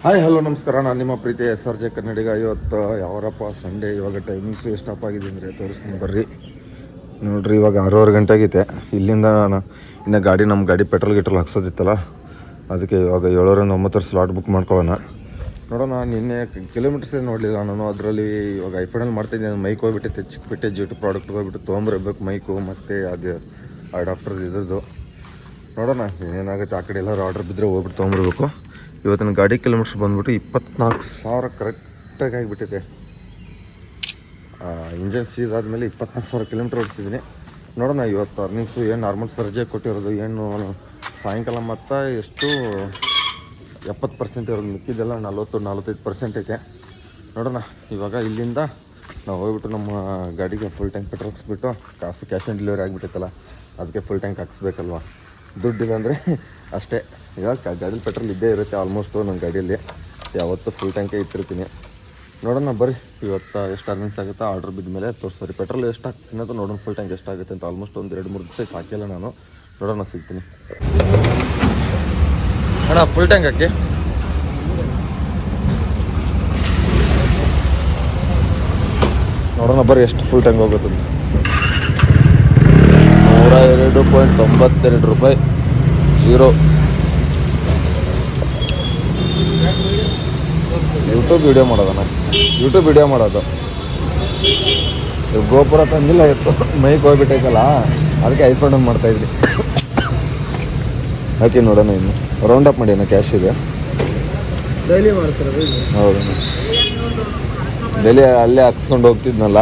Hi hello ನಮಸ್ಕಾರ, ನಾನು ನಿಮ್ಮ ಪ್ರೀತಿಯ SRJ ಕನ್ನಡಿಗ. ಇವತ್ತು ಯಾವರಪ್ಪ ಸಂಡೇ. ಇವಾಗ ಟೈಮಿಂಗ್ಸು ಎಷ್ಟಪ್ಪ ಆಗಿದೆ ಅಂದರೆ ತೋರಿಸ್ಕೊಂಡು ಬರ್ರಿ. ನೋಡಿರಿ, ಇವಾಗ 6:30 ಗಂಟೆ ಆಗೈತೆ. ಇಲ್ಲಿಂದ ನಾನು ಇನ್ನು ನಮ್ಮ ಗಾಡಿ ಪೆಟ್ರೋಲ್ ಹಾಕ್ಸೋದಿತ್ತಲ್ಲ, ಅದಕ್ಕೆ ಇವಾಗ 7ರಿಂದ 9 ಸ್ಲಾಟ್ ಬುಕ್ ಮಾಡ್ಕೊಳ್ಳೋಣ. ನೋಡೋಣ, ನಿನ್ನೆ ಕಿಲೋಮೀಟರ್ಸೇ ನೋಡಲಿಲ್ಲ ನಾನು. ಅದರಲ್ಲಿ ಇವಾಗ ಐಫೋನಲ್ಲಿ ಮಾಡ್ತಾಯಿದ್ದೀನಿ. ಮೈಕ್ ಹೋಗ್ಬಿಟ್ಟೈತೆ, ಚಿಕ್ಕಪೇಟೆ G2 ಪ್ರಾಡಕ್ಟ್ ಹೋಗ್ಬಿಟ್ಟು ತೊಗೊಂಬರಬೇಕು ಮೈಕು ಮತ್ತು ಅದು ಅಡಾಪ್ಟರ್ ಇದ್ದದ್ದು. ನೋಡೋಣ ಏನೇನಾಗುತ್ತೆ. ಆ ಕಡೆ ಎಲ್ಲರೂ ಆರ್ಡ್ರ್ ಬಿದ್ದರೆ ಹೋಗ್ಬಿಟ್ಟು ತೊಗೊಂಬರ್ಬೇಕು. ಇವತ್ತಿನ ಗಾಡಿ ಕಿಲೋಮೀಟರ್ಸ್ ಬಂದ್ಬಿಟ್ಟು 24,000 ಕರೆಕ್ಟಾಗಿ ಆಗಿಬಿಟ್ಟಿದೆ. ಇಂಜನ್ ಸೀಸ್ ಆದಮೇಲೆ 24,000 ಕಿಲೋಮೀಟ್ರ್ ಓಡಿಸಿದ್ದೀನಿ. ನೋಡೋಣ ಇವತ್ತು ಅರ್ನಿಂಗ್ಸು ಏನು ನಾರ್ಮಲ್ ಸರ್ಜೆ ಕೊಟ್ಟಿರೋದು, ಏನು ಸಾಯಂಕಾಲ ಮತ್ತು ಎಷ್ಟು 70% ಇರೋದು, ಮಿಕ್ಕಿದ್ದೆಲ್ಲ 40-45% ಐತೆ. ನೋಡೋಣ ಇವಾಗ ಇಲ್ಲಿಂದ ನಾವು ಹೋಗ್ಬಿಟ್ಟು ನಮ್ಮ ಗಾಡಿಗೆ ಫುಲ್ ಟ್ಯಾಂಕ್ ಪೆಟ್ರೋಲ್ ಹಾಕ್ಸ್ಬಿಟ್ಟು ಕ್ಯಾಶ್ ಆನ್ ಡೆಲಿವರಿ ಆಗಿಬಿಟ್ಟೈತಲ್ಲ, ಅದಕ್ಕೆ ಫುಲ್ ಟ್ಯಾಂಕ್ ಹಾಕ್ಸ್ಬೇಕಲ್ವ. ದುಡ್ಡಿಲ್ಲ ಅಂದರೆ ಅಷ್ಟೇ. ಇವಾಗ ಗಾಡೀಲಿ ಪೆಟ್ರೋಲ್ ಇದ್ದೇ ಇರುತ್ತೆ ಆಲ್ಮೋಸ್ಟು. ನನ್ನ ಗಾಡಿಯಲ್ಲಿ ಯಾವತ್ತೂ ಫುಲ್ ಟ್ಯಾಂಕೇ ಇಟ್ಟಿರ್ತೀನಿ. ನೋಡೋಣ ಬರ್ರಿ, ಇವತ್ತು ಎಷ್ಟು ಅರ್ನಿಂಗ್ಸ್ ಆಗುತ್ತಾ ಆರ್ಡ್ರ್ ಬಿದ್ದ ಮೇಲೆ ತೋರಿಸ್ರಿ. ಪೆಟ್ರೋಲ್ ಎಷ್ಟು ಹಾಕ್ತೀನಿ ಅಂತ ನೋಡೋಣ, ಫುಲ್ ಟ್ಯಾಂಕ್ ಎಷ್ಟಾಗುತ್ತೆ ಅಂತ. ಆಲ್ಮೋಸ್ಟ್ ಒಂದು 2-3 ದಿವಸ ಹಾಕಿಲ್ಲ ನಾನು. ನೋಡೋಣ ಸಿಗ್ತೀನಿ ಅಣ್ಣ. ಫುಲ್ ಟ್ಯಾಂಕ್ ಹಾಕಿ. ನೋಡೋಣ ಬರ್ರಿ ಎಷ್ಟು ಫುಲ್ ಟ್ಯಾಂಕ್ ಹೋಗುತ್ತೆ. 102.92 ರೂಪಾಯಿ 0. ಯೂಟ್ಯೂಬ್ ವಿಡಿಯೋ ಮಾಡೋದು. ಗೋಪುರ ತಂದಿಲ್ಲ ಇತ್ತು, ಮೈಕ್ ಹೋಗ್ಬಿಟ್ಟೈತಲ್ಲ, ಅದಕ್ಕೆ ಐಫೋನ್ ಮಾಡ್ತಾಯಿದ್ರಿ. ಹಾಕಿ ನೋಡೋಣ. ಇನ್ನು ರೌಂಡ್ ಅಪ್ ಮಾಡಿ ಕ್ಯಾಶ್ ಇದೆ. ಡೈಲಿ ಮಾಡ್ತಾರೆ. ಹೌದು, ಡೈಲಿ ಅಲ್ಲೇ ಹಾಕ್ಸ್ಕೊಂಡು ಹೋಗ್ತಿದ್ನಲ್ಲ,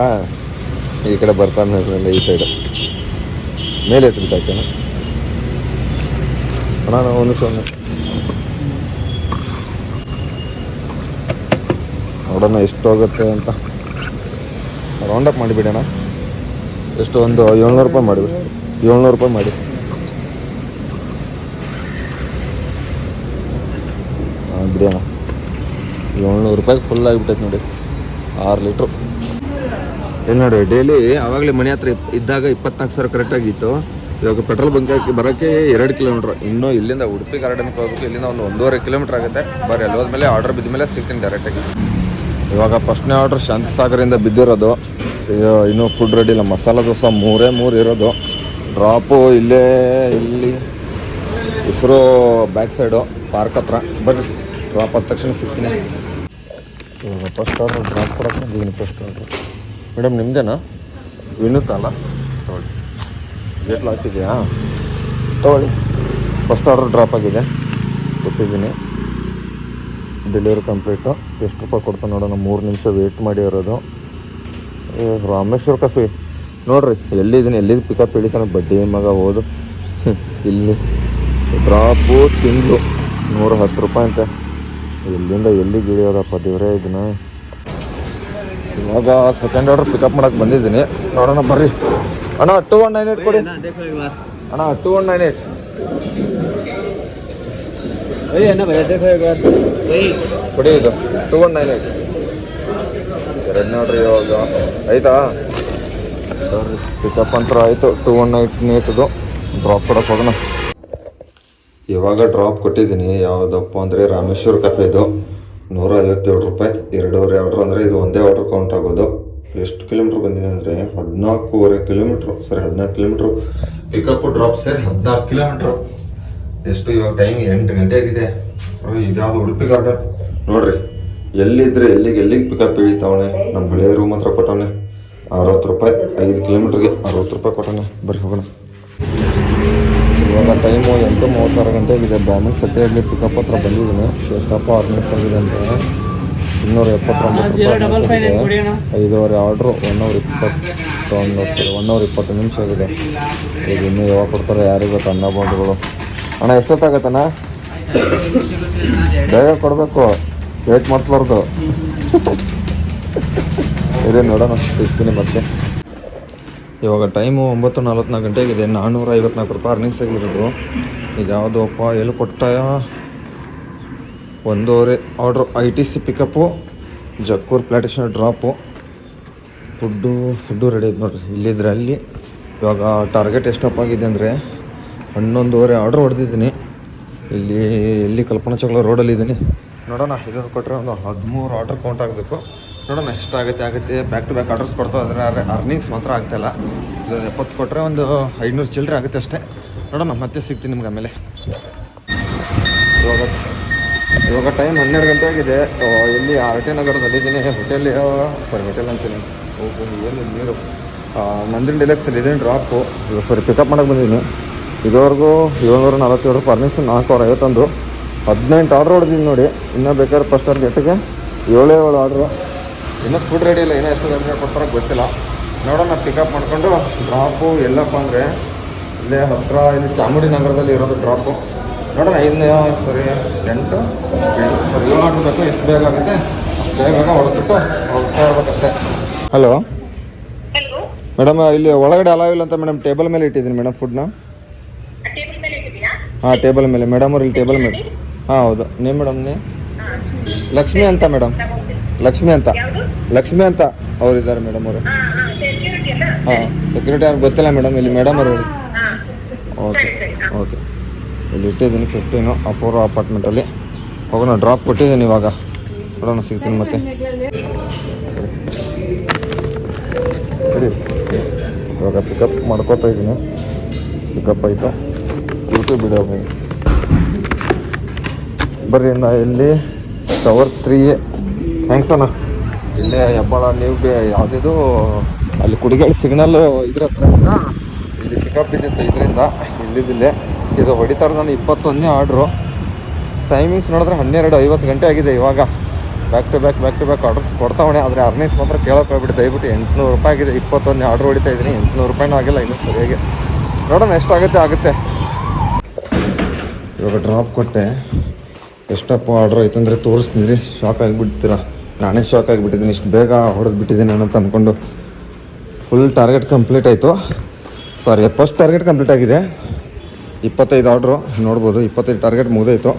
ಈ ಕಡೆ ಬರ್ತಾನೆ ಈ ಸೈಡು ಮೇಲೆ ಎತ್ತಿಬಿಟ್ಟು ಹಾಕ್ಯಾನ ಅಣ್ಣ. ಒಂದು ಸೊನ್ನೆ ನೋಡೋಣ ಎಷ್ಟು ಹೋಗುತ್ತೆ ಅಂತ. ರೌಂಡ್ ಅಪ್ ಮಾಡಿಬಿಡೋಣ. ಎಷ್ಟು ಒಂದು 700 ರೂಪಾಯಿ ಮಾಡಿಬಿಡಿ. 700 ರೂಪಾಯಿ ಮಾಡಿ. ಬಿಡೋಣ. 700 ರೂಪಾಯಿಗೆ ಫುಲ್ ಆಗಿಬಿಟ್ಟೈತೆ ನೋಡಿ, 6 ಲೀಟ್ರು. ಏನು ನೋಡಿ, ಡೈಲಿ ಆವಾಗಲೇ ಮನೆ ಹತ್ರ ಇದ್ದಾಗ 24,000 ಕರೆಕ್ಟಾಗಿತ್ತು. ಇವಾಗ ಪೆಟ್ರೋಲ್ ಬಂಕ್ ಬರೋಕ್ಕೆ 2 ಕಿಲೋಮೀಟ್ರ್. ಇನ್ನೂ ಇಲ್ಲಿಂದ ಉಡುಪಿ ಗಾರ್ಡನ್ಗೆ ಹೋಗ್ಬೇಕು. ಇಲ್ಲಿಂದ ಒಂದು 1.5 ಕಿಲೋಮೀಟ್ರ್ ಆಗುತ್ತೆ. ಬರ್ರಿ, ಅಲ್ಲಿ ಹೋದ್ಮೇಲೆ ಆರ್ಡ್ರ್ ಬಿದ್ದ ಮೇಲೆ ಸಿಗ್ತೀನಿ ಡೈರೆಕ್ಟಾಗಿ. ಇವಾಗ ಫಸ್ಟ್ನೇ ಆರ್ಡ್ರ್ ಶಾಂತಿಸಾಗರಿಂದ ಬಿದ್ದಿರೋದು. ಇನ್ನೂ ಫುಡ್ ರೆಡಿ ಇಲ್ಲ. ಮಸಾಲ ದೋಸೆ 3 ಇರೋದು. ಡ್ರಾಪು ಇಲ್ಲಿ ಹೆಸರು ಬ್ಯಾಕ್ ಸೈಡು ಪಾರ್ಕ್ ಹತ್ರ. ಬರ್ರಿ, ಡ್ರಾಪ್ ಆದ ತಕ್ಷಣ ಸಿಗ್ತೀನಿ. ಇವಾಗ ಫಸ್ಟ್ ಆರ್ಡ್ರ್ ಡ್ರಾಪ್ ಕೊಡೋಕ್ಕೆ ಬಂದಿದ್ದೀನಿ. ಫಸ್ಟ್ ಆರ್ಡ್ರ್ ಮೇಡಮ್ ನಿಮ್ಮದೇನಾ? ವಿನೂತ್ ಅಲ್ಲ? ತೊಗೊಳ್ಳಿ. ಗೇಟ್ ಲಾಕ್ ಇದೆಯಾ? ತೊಗೊಳ್ಳಿ. ಫಸ್ಟ್ ಆರ್ಡರ್ ಡ್ರಾಪ್ ಆಗಿದೆ, ಕೊಟ್ಟಿದ್ದೀನಿ. Delivery complete. ಎಷ್ಟು ರೂಪಾಯಿ ಕೊಡ್ತಾನೆ ನೋಡೋಣ. 3 ನಿಮಿಷ ವೆಯ್ಟ್ ಮಾಡಿ ಇರೋದು. ರಾಮೇಶ್ವರ್ ಕಾಫಿ ನೋಡಿರಿ, ಎಲ್ಲಿದ್ದು ಪಿಕಪ್ ಹಿಡಿತಾನೆ ಬಡ್ಡಿ ಮಗ. ಹೋದು ಇಲ್ಲಿ ಡ್ರಾಪು ತಿಂಗಳು 110 ರೂಪಾಯಿ ಅಂತೆ. ಎಲ್ಲಿಂದ ಎಲ್ಲಿಗೆ ಇಳಿಯೋದಪ್ಪ ದೇವರೇ ಇದನ್ನ. ಇವಾಗ ಸೆಕೆಂಡ್ ಆರ್ಡರ್ ಪಿಕಪ್ ಮಾಡೋಕ್ಕೆ ಬಂದಿದ್ದೀನಿ. ನೋಡೋಣ ಬರ್ರಿ. ಅಣ್ಣ 2198 ಕೊಡಿ ಅಣ್ಣ. 2198 ಕೊಡಿ. ಇದು 2198 ಎರಡನೇ ಆರ್ಡ್ರ್ ಇವಾಗ ಆಯಿತಾ? ಸರಿ, ಪಿಕಪ್ ಅಂತ ಆಯಿತು. 2198 ಡ್ರಾಪ್ ಕೊಡೋಕೆ ಹೋಗೋಣ. ಇವಾಗ ಡ್ರಾಪ್ ಕೊಟ್ಟಿದ್ದೀನಿ. ಯಾವುದಪ್ಪ ಅಂದರೆ ರಾಮೇಶ್ವರ್ ಕೆಫೆದು 157 ರೂಪಾಯಿ. 2.5 ಆರ್ಡ್ರ್ ಅಂದರೆ ಇದು ಒಂದೇ ಆರ್ಡ್ರ್ ಕೌಂಟ್ ಆಗೋದು. ಎಷ್ಟು ಕಿಲೋಮೀಟ್ರ್ ಬಂದಿದೆ ಅಂದರೆ 14.5 ಕಿಲೋಮೀಟ್ರು. ಸರಿ, 14 ಕಿಲೋಮೀಟ್ರು. ಪಿಕಪ್ಪು ಡ್ರಾಪ್ ಸೇರಿ 14 ಕಿಲೋಮೀಟ್ರು. ಎಷ್ಟು ಇವಾಗ ಟೈಮ್ 8 ಗಂಟೆ ಆಗಿದೆ. ಇದ್ಯಾವುದು ಉಡುಪಿ ಗಾರ್ಡನ್ ನೋಡ್ರಿ. ಎಲ್ಲಿದ್ದರೆ ಎಲ್ಲಿಗೆ ಪಿಕಪ್ ಇಳಿತಾವಣೆ. ನಮ್ಮ ಹಳೆಯ ರೂಮ್ ಹತ್ರ ಕೊಟ್ಟವನೆ 60 ರೂಪಾಯಿ. 5 ಕಿಲೋಮೀಟ್ರಿಗೆ 60 ರೂಪಾಯಿ ಕೊಟ್ಟವನೆ. ಬರ್ರಿ ಹೋಗೋಣ. ಇವಾಗ ಟೈಮು 8:36 ಗಂಟೆ ಆಗಿದೆ. ಬ್ರಾಹ್ಮಣ ಸೆಟ್ಟೆಯಲ್ಲಿ ಪಿಕಪ್ ಹತ್ರ ಬಂದಿದ್ದೀನಿ. ಎಷ್ಟಪ್ಪ ಅರ್ನಿಂಗ್ಸ್ ಆಗಿದೆ ಅಂದರೆ 279 ರೂಪಾಯಿ. 5.5 ಆರ್ಡ್ರು 1 ಅವರ್ 20 ನಿಮಿಷ ಆಗಿದೆ. ಈಗ ಇನ್ನೂ ಯಾವಾಗ ಕೊಡ್ತಾರೆ ಯಾರಿಗೆ ಗೊತ್ತು. ಅನ್ನ ಬಾಂಡ್ಗಳು ಅಣ್ಣ ಎಷ್ಟೊತ್ತಾಗತ್ತಣ್ಣ? ಬೇಗ ಕೊಡಬೇಕು, ವೇಟ್ ಮಾಡಿಸ್ಬಾರ್ದು. ಇದೇ ನೋಡೋಣ, ಸಿಗ್ತೀನಿ ಮತ್ತೆ. ಇವಾಗ ಟೈಮು 9:44 ಗಂಟೆ ಆಗಿದೆ. 454 ರೂಪಾಯಿ ಅರ್ನಿಂಗ್ಸ್ ಆಗಿರೋದು. ಇದು ಯಾವುದಪ್ಪ ಎಲ್ಲಿ ಕೊಟ್ಟಾಯ? 1 order ITC pickup, Jakkur plantation drop. Food ready ಐತೆ ನೋಡಿರಿ. ಇಲ್ಲಿದ್ರೆ ಅಲ್ಲಿ. ಇವಾಗ ಟಾರ್ಗೆಟ್ ಎಷ್ಟಪ್ಪ ಆಗಿದೆ ಅಂದರೆ 11.5 ಆರ್ಡ್ರ್ ಹೊಡೆದಿದ್ದೀನಿ. ಎಲ್ಲಿ ಕಲ್ಪನಾ ಚೌಕ ರೋಡಲ್ಲಿದ್ದೀನಿ. ನೋಡೋಣ. ಇದನ್ನು ಕೊಟ್ಟರೆ ಒಂದು 13 ಆರ್ಡ್ರ್ ಕೌಂಟ್ ಆಗಬೇಕು. ನೋಡೋಣ ಎಷ್ಟಾಗುತ್ತೆ. ಬ್ಯಾಕ್ ಟು ಬ್ಯಾಕ್ ಆರ್ಡರ್ಸ್ ಕೊಡ್ತಾ ಆದರೆ ಅರ್ನಿಂಗ್ಸ್ ಮಾತ್ರ ಆಗ್ತಾಯಿಲ್ಲ. ಇದು 70 ಕೊಟ್ಟರೆ ಒಂದು 500 ಚಿಲ್ಲರೆ ಆಗುತ್ತೆ ಅಷ್ಟೇ. ನೋಡೋಣ, ಮತ್ತೆ ಸಿಗ್ತೀನಿ ನಿಮ್ಗೆ ಆಮೇಲೆ. ಇವಾಗ ಟೈಮ್ 12 ಗಂಟೆ ಆಗಿದೆ. ಇಲ್ಲಿ RT ನಗರದಲ್ಲಿದ್ದೀನಿ. ಹೋಟೆಲ್ ಅಂತೀನಿ. ಏನು ನೀರು ನಂದಿನಿ ಡಿಲೆಕ್ಸಲ್ಲಿ ಇದ್ದೀನಿ. ಡ್ರಾಪು ಪಿಕಪ್ ಮಾಡೋಕ್ಕೆ ಬಂದಿದ್ದೀನಿ. ಇದುವರೆಗೂ 747 ಪರ್ಮಿಷನ್ 451 18 ಆರ್ಡ್ರ್ ಹೊಡೆದಿದ್ದೀನಿ ನೋಡಿ. ಇನ್ನೂ ಬೇಕಾದ್ರೆ ಫಸ್ಟ್ ಅವ್ರ ಗೆಟ್ಟಿಗೆ 7 ಆರ್ಡ್ರು. ಇನ್ನೂ ಫುಡ್ ರೆಡಿ ಇಲ್ಲ. ಇನ್ನೂ ಎಷ್ಟು ಗಂಟೆ ಕೊಡ್ತಾರೋ ಗೊತ್ತಿಲ್ಲ. ನೋಡೋಣ, ಪಿಕಪ್ ಮಾಡ್ಕೊಂಡು ಡ್ರಾಪು ಎಲ್ಲಪ್ಪ ಅಂದರೆ ಇಲ್ಲೇ ಹತ್ತಿರ ಇಲ್ಲಿ ಚಾಮುಂಡಿ ನಗರದಲ್ಲಿ ಇರೋದು ಡ್ರಾಪು. ನೋಡೋಣ, 7 ಆರ್ಡ್ರ್ ಬೇಕು. ಎಷ್ಟು ಬೇಗ ಆಗುತ್ತೆ ಬೇಗ ಹೊಡೆದ್ಬಿಟ್ಟು ಹೋಗ್ತಾ ಇರ್ಬೇಕಷ್ಟೇ. ಹಲೋ ಮೇಡಮ್, ಇಲ್ಲಿ ಒಳಗಡೆ ಅಲಾವ್ ಇಲ್ಲ ಅಂತ ಮೇಡಮ್ ಟೇಬಲ್ ಮೇಲೆ ಇಟ್ಟಿದ್ದೀನಿ ಮೇಡಮ್ ಫುಡ್ನ. ಹಾಂ, ಟೇಬಲ್ ಮೇಲೆ ಮೇಡಮ್ ಅವ್ರು ಇಲ್ಲಿ ಟೇಬಲ್ ಮೇಲೆ. ಹಾಂ ಹೌದು. ನೀವು ಮೇಡಮ್ ಲಕ್ಷ್ಮಿ ಅಂತ ಮೇಡಮ್. ಲಕ್ಷ್ಮಿ ಅಂತ ಅವ್ರು ಇದ್ದಾರೆ ಮೇಡಮ್ ಅವರು. ಹಾಂ, ಸೆಕ್ಯೂರಿಟಿ ಅವ್ರಿಗೆ ಗೊತ್ತಿಲ್ಲ ಮೇಡಮ್. ಇಲ್ಲಿ ಮೇಡಮ್ ಅವರು. ಓಕೆ ಇಲ್ಲಿ ಇಟ್ಟಿದ್ದೀನಿ 15 ಅಪೂರ್ವ ಅಪಾರ್ಟ್ಮೆಂಟಲ್ಲಿ. ಹೋಗೋಣ, ಡ್ರಾಪ್ ಕೊಟ್ಟಿದ್ದೀನಿ ಇವಾಗ. ನೋಡೋಣ, ಸಿಗ್ತೀನಿ ಮತ್ತೆ. ಸರಿ, ಇವಾಗ ಪಿಕಪ್ ಮಾಡ್ಕೋತಾ ಇದ್ದೀನಿ. ಪಿಕಪ್ ಆಯಿತು. ಯೂಟ್ಯೂಬ್ ವಿಡಿಯೋ ಬರ್ರಿ ಅಣ್ಣ. ಇಲ್ಲಿ ಟವರ್ 3 ಥ್ಯಾಂಕ್ಸ್ ಅಣ್ಣ. ಇಲ್ಲೇ ಹೆಬ್ಬಾಳ ನೀವು ಯಾವುದಿದು ಅಲ್ಲಿ ಕುಡಿಗಾಳಿ ಸಿಗ್ನಲ್ ಇದ್ರ ಹತ್ರ ಇಲ್ಲಿ ಪಿಕಪ್ ಇದ್ದಿತ್ತು. ಇದರಿಂದ ಇಲ್ಲಿದ್ದಿಲ್ಲೇ ಇದು ಹೊಡಿತಾರೆ. ನಾನು 21ನೇ ಆರ್ಡ್ರು. ಟೈಮಿಂಗ್ಸ್ ನೋಡಿದ್ರೆ 12:50 ಗಂಟೆ ಆಗಿದೆ. ಇವಾಗ ಬ್ಯಾಕ್ ಟು ಬ್ಯಾಕ್ ಆರ್ಡರ್ಸ್ ಕೊಡ್ತಾವಣೆ. ಆದರೆ ಅರ್ನಿಂಗ್ಸ್ ಮಾತ್ರ ಕೇಳೋಕೆ ಹೋಗ್ಬಿಟ್ಟು ದಯವಿಟ್ಟು 800 ರೂಪಾಯಿ ಆಗಿದೆ. 21ನೇ ಆರ್ಡ್ರ್ ಹೊಡಿತಾ ಇದ್ದೀನಿ. 800 ರೂಪಾಯಿನೂ ಆಗಿಲ್ಲ ಇನ್ನೂ ಸರಿಯಾಗಿ. ನೋಡೋಣ ಎಷ್ಟಾಗುತ್ತೆ. ಇವಾಗ ಡ್ರಾಪ್ ಕೊಟ್ಟೆ. ಎಷ್ಟಪ್ಪ ಆರ್ಡ್ರ್ ಐತಂದರೆ ತೋರಿಸ್ತೀನಿ. ಶಾಕ್ ಆಗಿಬಿಡ್ತೀರಾ. ನಾನೇ ಶಾಕ್ ಆಗಿಬಿಟ್ಟಿದ್ದೀನಿ. ಇಷ್ಟು ಬೇಗ ಹೊಡೆದ್ಬಿಟ್ಟಿದ್ದೀನಿ ಅಂತ ಅಂದ್ಕೊಂಡು. ಫುಲ್ ಟಾರ್ಗೆಟ್ ಕಂಪ್ಲೀಟ್ ಆಯಿತು. ಫಸ್ಟ್ ಟಾರ್ಗೆಟ್ ಕಂಪ್ಲೀಟ್ ಆಗಿದೆ. 25 ಆರ್ಡ್ರು ನೋಡ್ಬೋದು. 25 ಟಾರ್ಗೆಟ್ ಮುಗಿದೋಯ್ತು.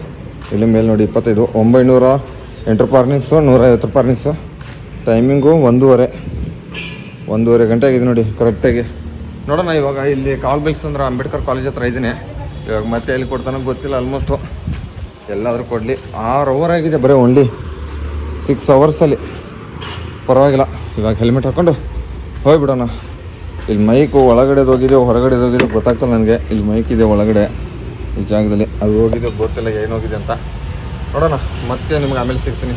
ಇಲ್ಲಿ ಮೇಲೆ ನೋಡಿ 25 908 ರೂಪಾಯಿ ಅರ್ನಿಂಗ್ಸು, 150 ರೂಪಾಯಿ ಅರ್ನಿಂಗ್ಸು. ಟೈಮಿಂಗು 1:30 ಗಂಟೆ ಆಗಿದೆ ನೋಡಿ ಕರೆಕ್ಟಾಗಿ. ನೋಡೋಣ, ಇವಾಗ ಇಲ್ಲಿ ಕಾಲ್ಬೆಲ್ಸ್ ಅಂದ್ರೆ ಅಂಬೇಡ್ಕರ್ ಕಾಲೇಜ್ ಹತ್ರ ಇದ್ದೀನಿ. ಇವಾಗ ಮತ್ತೆ ಎಲ್ಲಿ ಕೊಡ್ತಾನೋ ಗೊತ್ತಿಲ್ಲ. ಆಲ್ಮೋಸ್ಟು ಎಲ್ಲಾದರೂ ಕೊಡಲಿ. 6 ಅವರ್ ಆಗಿದೆ ಬರೀ ಓನ್ಲಿ 6 ಅವರ್ಸಲ್ಲಿ. ಪರವಾಗಿಲ್ಲ. ಇವಾಗ ಹೆಲ್ಮೆಟ್ ಹಾಕ್ಕೊಂಡು ಹೋಗ್ಬಿಡೋಣ. ಇಲ್ಲಿ ಮೈಕು ಒಳಗಡೆದು ಹೋಗಿದೆ ಹೊರಗಡೆದು ಹೋಗಿದೆ ಗೊತ್ತಾಗ್ತಲ್ಲ ನನಗೆ. ಇಲ್ಲಿ ಮೈಕ್ ಇದೆ ಒಳಗಡೆ ಈ ಜಾಗದಲ್ಲಿ. ಅದು ಹೋಗಿದೆ ಗೊತ್ತಿಲ್ಲ ಏನೋಗಿದೆ ಅಂತ. ನೋಡೋಣ, ಮತ್ತೆ ನಿಮ್ಗೆ ಆಮೇಲೆ ಸಿಗ್ತೀನಿ.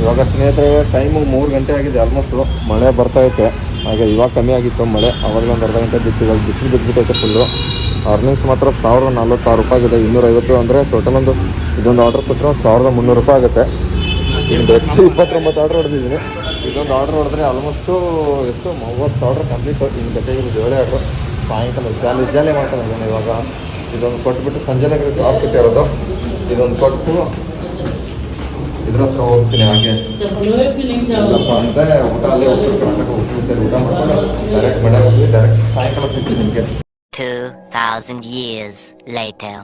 ಇವಾಗ ಸ್ನೇಹಿತರೆ ಟೈಮು 3 ಗಂಟೆ ಆಗಿದೆ ಆಲ್ಮೋಸ್ಟು. ಮಳೆ ಬರ್ತಾಯಿದೆ. ಹಾಗೆ ಇವಾಗ ಕಮ್ಮಿ ಆಗಿತ್ತು ಮಳೆ. ಅವಾಗಲೇ ಒಂದು ಅರ್ಧ ಗಂಟೆ ಬಿತ್ತು. ಇವಾಗ ಬಿಸಿಲು ಬಿದ್ದುಬಿಟ್ಟೈತೆ ಫುಲ್ಲು. ಅರ್ನಿಂಗ್ಸ್ ಮಾತ್ರ 1046 ರೂಪಾಯಿ ಆಗಿದೆ. 250 ಅಂದರೆ ಟೋಟಲ್ ಇದೊಂದು ಆರ್ಡ್ರ್ ಕೊಟ್ಟರೆ 1300 ರೂಪಾಯಿ ಆಗುತ್ತೆ. ಇನ್ನು 29 ಆರ್ಡ್ರ್ ಹೊಡೆದಿದ್ದೀನಿ. ಇದೊಂದು ಆರ್ಡ್ರ್ ಹೊಡೆದ್ರೆ ಆಲ್ಮೋಸ್ಟು ಎಷ್ಟು 30 ಆರ್ಡ್ರ್ ಕಂಪ್ಲೀಟು. ಇನ್ನು ಬೇಕಾಗಿರೋದು 7 ಆರ್ಡ್ರು. ಸಾಯಂಕಾಲ ಜಾಲಿ ಮಾಡ್ತಾನೆ ಇದ್ದಾನೆ. ಇವಾಗ ಇದೊಂದು ಕೊಟ್ಬಿಟ್ಟು ಸಂಜೆನಗರ ಡ್ರಾಪ್ ಕೊಟ್ಟಿರೋದು. ಇದೊಂದು ಕೊಟ್ಟು ಇದ್ರ ಹತ್ರ ಹೋಗ್ತೀನಿ. ಹಾಗೆ ಇಲ್ಲಪ್ಪ ಅಂದರೆ ಊಟ ಅಲ್ಲೇ ಹೋಗ್ಬಿಟ್ಟು ಊಟ ಮಾಡ್ಕೊಂಡು ಡೈರೆಕ್ಟ್ ಮನೆ ಹೋಗಿ ಡೈರೆಕ್ಟ್ ಸಾಯಂಕಾಲ ಸಿಗ್ತೀನಿ ನಿಮಗೆ. 2000 years later.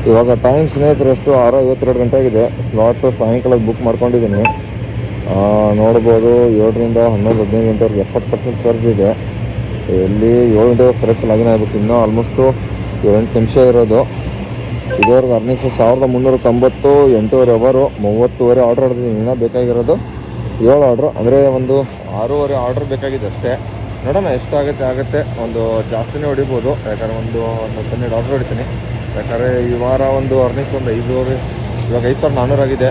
ಇವಾಗ ಟೈಮ್ ಸ್ನೇಹಿತರೆ ಎಷ್ಟು 6:52 ಗಂಟೆ ಆಗಿದೆ. ಸ್ಲಾಟು ಸಾಯಂಕಾಲ ಬುಕ್ ಮಾಡ್ಕೊಂಡಿದ್ದೀನಿ. ನೋಡ್ಬೋದು 7ರಿಂದ 11, 15 ಗಂಟೆವರೆಗೆ 70% ಸರ್ಜ್ ಇದೆ. ಇಲ್ಲಿ 7 ಗಂಟೆ ಕರೆಕ್ಟ್ ಲಾಗಿನ್ ಆಗಬೇಕು. ಇನ್ನೂ ಆಲ್ಮೋಸ್ಟು 8 ನಿಮಿಷ ಇರೋದು. ಇದುವರೆಗೂ ಅರ್ನಿಂಗ್ಸ್ 1390, 8 ಅವರು 30 ಆರ್ಡ್ರ್ ಹೊಡೆದಿದ್ದೀನಿ. ಇನ್ನೂ ಬೇಕಾಗಿರೋದು 7 ಆರ್ಡ್ರು, ಅಂದರೆ ಒಂದು 6 ಆರ್ಡ್ರ್ ಬೇಕಾಗಿದೆ ಅಷ್ಟೇ. ನೋಡೋಣ ಎಷ್ಟಾಗುತ್ತೆ. ಒಂದು ಜಾಸ್ತಿನೇ ಹೊಡಿಬೋದು. ಯಾಕಂದರೆ ಒಂದು 12 ಆರ್ಡ್ರ್ ಹೊಡಿತೀನಿ. ಯಾಕಂದರೆ ಈ ವಾರ ಒಂದು ಅರ್ನಿಂಗ್ಸ್ ಒಂದು 500, ಇವಾಗ 5400 ಆಗಿದೆ.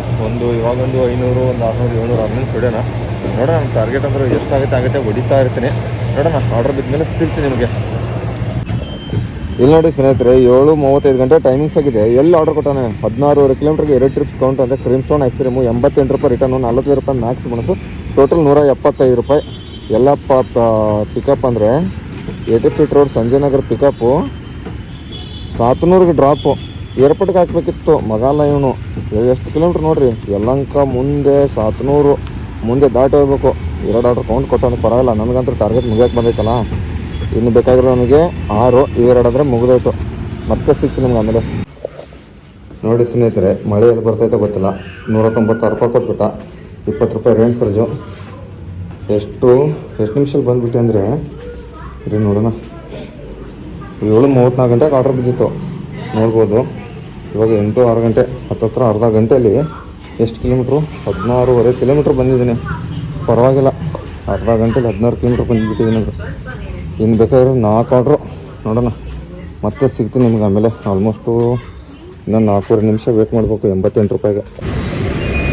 ಇವಾಗ ಒಂದು 500, ಒಂದು 600, 700 ಅರ್ನಿಂಗ್ಸ್ ಹೊಡೆಯೋಣ. ನೋಡೋಣ, ನನ್ನ ಟಾರ್ಗೆಟ್ ಅಂದರೆ ಎಷ್ಟಾಗುತ್ತೆ ಹೊಡಿತಾ ಇರ್ತೀನಿ. ನೋಡೋಣ, ಆರ್ಡ್ರ್ ಬಿದ್ಮೇಲೆ ಸಿಗ್ತೀನಿ ನಿಮಗೆ. ಇಲ್ಲಿ ನೋಡಿ ಸ್ನೇಹಿತರೆ 7:35 ಗಂಟೆ ಟೈಮಿಂಗ್ಸ್ ಆಗಿದೆ. ಎಲ್ಲಿ ಆರ್ಡರ್ ಕೊಟ್ಟಾನೆ 16.5 ಕಿಲೋಮೀಟರ್ಗೆ 2 ಟ್ರಿಪ್ಸ್ ಕೌಂಟ್ ಅಂತ ಕ್ರೀಮ್ ಸ್ಟೋನ್ ಐಸ್ಕ್ರೀಮು 88 ರೂಪಾಯಿ ರಿಟರ್ನು, 45 ರೂಪಾಯಿ ಮ್ಯಾಕ್ಸ್ ಬೋನಸ್ಸು, ಟೋಟಲ್ 175 ರೂಪಾಯಿ. ಎಲ್ಲ ಪಿಕಪ್ ಅಂದರೆ 80 ಫೀಟ್ ರೋಡ್ ಸಂಜಯನಗರ ಪಿಕಪ್ಪು. 700ಗೆ ಡ್ರಾಪು. ಏರ್ಪೋರ್ಟ್ಗೆ ಹಾಕ್ಬೇಕಿತ್ತು ಮಗಾಲ ಇವನು. ಎಷ್ಟು ಕಿಲೋಮೀಟ್ರ್ ನೋಡಿರಿ. ಯಲಹಂಕ ಮುಂದೆ 700 ಮುಂದೆ ದಾಟಿ ಹೋಗ್ಬೇಕು. 2 ಆರ್ಡ್ರ್ ಕೌಂಟ್ ಕೊಟ್ಟವನು ಪರವಾಗಿಲ್ಲ. ನನಗಂತೂ ಟಾರ್ಗೆಟ್ ಮುಗಿಯೋಕೆ ಬಂದೈತಲ್ಲ. ಇನ್ನು ಬೇಕಾಗಿರೋ ನನಗೆ 6 ಇವೆರಡು ಆದರೆ ಮುಗಿದೋಯ್ತು. ಮತ್ತೆ ಸಿಗ್ತೀನಿ ನಿಮ್ಗೆ ಆಮೇಲೆ. ನೋಡಿ ಸ್ನೇಹಿತರೆ ಮಳೆ ಎಲ್ಲಿ ಬರ್ತೈತೆ ಗೊತ್ತಿಲ್ಲ. 196 ರೂಪಾಯಿ ಕೊಟ್ಬಿಟ್ಟ. 20 ರೂಪಾಯಿ ರೇಂಜ್ ಸರ್ಜು. ಎಷ್ಟು ನಿಮಿಷದಲ್ಲಿ ಬಂದುಬಿಟ್ಟೆ ಅಂದರೆ ನೋಡೋಣ. 7:34 ಗಂಟೆಗೆ ಆರ್ಡ್ರ್ ಬಿದ್ದಿತ್ತು ನೋಡ್ಬೋದು. ಇವಾಗ 8-6 ಗಂಟೆ ಹತ್ತತ್ರ ಅರ್ಧ ಗಂಟೆಯಲ್ಲಿ ಎಷ್ಟು ಕಿಲೋಮೀಟ್ರು 16.5 ಕಿಲೋಮೀಟ್ರ್ ಬಂದಿದ್ದೀನಿ. ಪರವಾಗಿಲ್ಲ, ಅರ್ಧ ಗಂಟೆಲಿ 16 ಕಿಲೋಮೀಟ್ರ್ ಬಂದುಬಿಟ್ಟಿದ್ದೀನಿ. ಅದು ಇನ್ನು ಬೇಕಾದ್ರೆ 4 ಆರ್ಡ್ರು ನೋಡೋಣ, ಮತ್ತೆ ಸಿಗ್ತೀನಿ ನಿಮ್ಗೆ ಆಮೇಲೆ. ಆಲ್ಮೋಸ್ಟು ಇನ್ನೊಂದು 4.5 ನಿಮಿಷ ವೇಟ್ ಮಾಡಬೇಕು 88 ರೂಪಾಯಿಗೆ.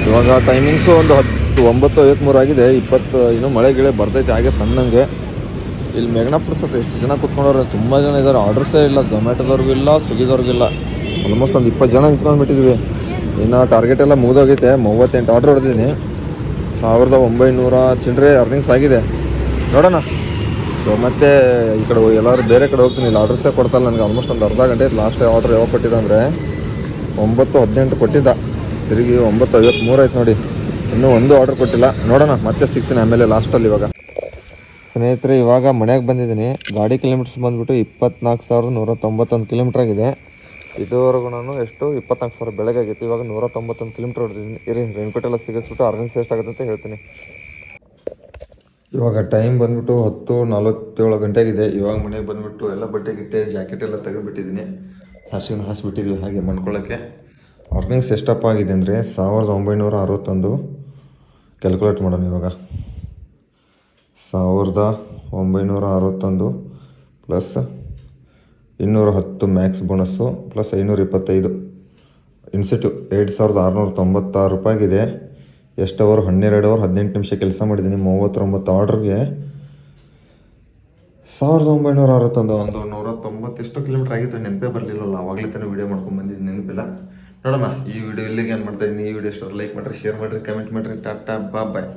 ಇವಾಗ ಟೈಮಿಂಗ್ಸು ಒಂದು 9:53 ಆಗಿದೆ. 20 ಇನ್ನೂ ಮಳೆ ಗಿಳೆ ಬರ್ತೈತೆ ಹಾಗೆ ಸಣ್ಣಂಗೆ. ಇಲ್ಲಿ ಮೇಘನಾ ಫುಡ್ಸ್ ಹತ್ರ ಎಷ್ಟು ಜನ ಕೂತ್ಕೊಂಡವ್ರೆ, ತುಂಬ ಜನ ಇದ್ದಾರೆ. ಆರ್ಡರ್ಸೇ ಇಲ್ಲ, ಝೊಮ್ಯಾಟೋದವ್ರಿಗೂ ಇಲ್ಲ, ಸ್ವಿಗ್ಗಿದವ್ರಿಗೂ ಇಲ್ಲ. ಆಲ್ಮೋಸ್ಟ್ ಒಂದು 20 ಜನ ನಿಂತ್ಕೊಂಡ್ಬಿಟ್ಟಿದ್ವಿ. ಇನ್ನು ಟಾರ್ಗೆಟ್ ಎಲ್ಲ ಮುಗಿದೋಗೈತೆ. 38 ಆರ್ಡ್ರ್ ಹೊಡೆದಿದ್ದೀನಿ. 1900 ಚಿಲ್ಲರೆ ಅರ್ನಿಂಗ್ಸ್ ಆಗಿದೆ. ನೋಡೋಣ ಮತ್ತೆ ಈ ಕಡೆ ಎಲ್ಲರೂ ಬೇರೆ ಕಡೆ ಹೋಗ್ತೀನಿ. ಇಲ್ಲಿ ಆರ್ಡರ್ಸೇ ಕೊಡ್ತಾಯಿಲ್ಲ ನನಗೆ. ಆಲ್ಮೋಸ್ಟ್ ಒಂದು ಅರ್ಧ ಗಂಟೆ ಲಾಸ್ಟ್ ಆರ್ಡ್ರ್ ಯಾವಾಗ ಕೊಟ್ಟಿದ್ದ ಅಂದರೆ 9:18 ಕೊಟ್ಟಿದ್ದ, ತಿರುಗಿ 9:53 ಆಯ್ತು ನೋಡಿ. ಇನ್ನೂ ಒಂದು ಆರ್ಡ್ರ್ ಕೊಟ್ಟಿಲ್ಲ. ನೋಡೋಣ ಮತ್ತೆ ಸಿಗ್ತೀನಿ ಆಮೇಲೆ ಲಾಸ್ಟಲ್ಲಿ. ಇವಾಗ ಸ್ನೇಹಿತರೆ ಇವಾಗ ಮನೆಗೆ ಬಂದಿದ್ದೀನಿ. ಗಾಡಿ ಕಿಲೋಮೀಟರ್ಸ್ ಬಂದುಬಿಟ್ಟು 24,191 ಕಿಲೋಮೀಟ್ರ್ ಆಗಿದೆ. ಇದುವರೆಗೂ ನಾನು ಎಷ್ಟು 24,000 ಬೆಳಗ್ಗೆ ಆಗಿತ್ತು. ಇವಾಗ 191 ಕಿಲೋಮೀಟ್ರ್ ಹೊಡೆದಿದ್ದೀನಿ. ಇರಿ ರೆನ್ಕೋಟ್ ಎಲ್ಲ ಸಿಗಿಸ್ಬಿಟ್ಟು ಅರ್ನಿಂಗ್ಸ್ ಎಷ್ಟಾಗುತ್ತೆ ಅಂತ ಹೇಳ್ತೀನಿ. ಇವಾಗ ಟೈಮ್ ಬಂದುಬಿಟ್ಟು 10:47 ಗಂಟೆ ಆಗಿದೆ. ಇವಾಗ ಮನೆಗೆ ಬಂದುಬಿಟ್ಟು ಎಲ್ಲ ಬಟ್ಟೆ ಗಿಟ್ಟೆ ಜಾಕೆಟ್ ಎಲ್ಲ ತೆಗೆದುಬಿಟ್ಟಿದ್ದೀನಿ. ಹಾಸಿಬಿಟ್ಟಿದ್ವಿ ಹಾಗೆ ಮಣ್ಕೊಳ್ಳೋಕ್ಕೆ. ಅರ್ನಿಂಗ್ಸ್ ಎಷ್ಟಪ್ಪ ಆಗಿದೆ ಅಂದರೆ 1961. ಕ್ಯಾಲ್ಕುಲೇಟ್ ಮಾಡೋಣ ಇವಾಗ. 1961 plus 210 Max bonus plus 525 incentive 2,696 ರೂಪಾಯಿಗಿದೆ. ಎಷ್ಟು ಅವರ್ 12 ಅವರ್ 18 ನಿಮಿಷ ಕೆಲಸ ಮಾಡಿದ್ದೀನಿ. 39 ಆರ್ಡ್ರಿಗೆ 1961 ಒಂದು 190 ಎಷ್ಟು ಕಿಲೋಮೀಟ್ರ್ ಆಗಿತ್ತು, ನೆನಪೇ ಬರಲಿಲ್ಲಲ್ಲ. ಆವಾಗಲೇ ತಾನೇ ವೀಡಿಯೋ ಮಾಡ್ಕೊಂಡು ಬಂದಿದ್ದು, ನೆನಪಿಲ್ಲ. ನೋಡೋಣ ಈ ವಿಡಿಯೋ ಇಲ್ಲಿಗೆ ಏನು ಮಾಡ್ತಾಯಿದ್ದೀನಿ. ಈ ವಿಡಿಯೋ ಇಷ್ಟ ಲೈಕ್ ಮಾಡಿರಿ, ಶೇರ್ ಮಾಡಿರಿ, ಕಮೆಂಟ್ ಮಾಡಿರಿ. ಟಾಟಾ ಬಾಯ್.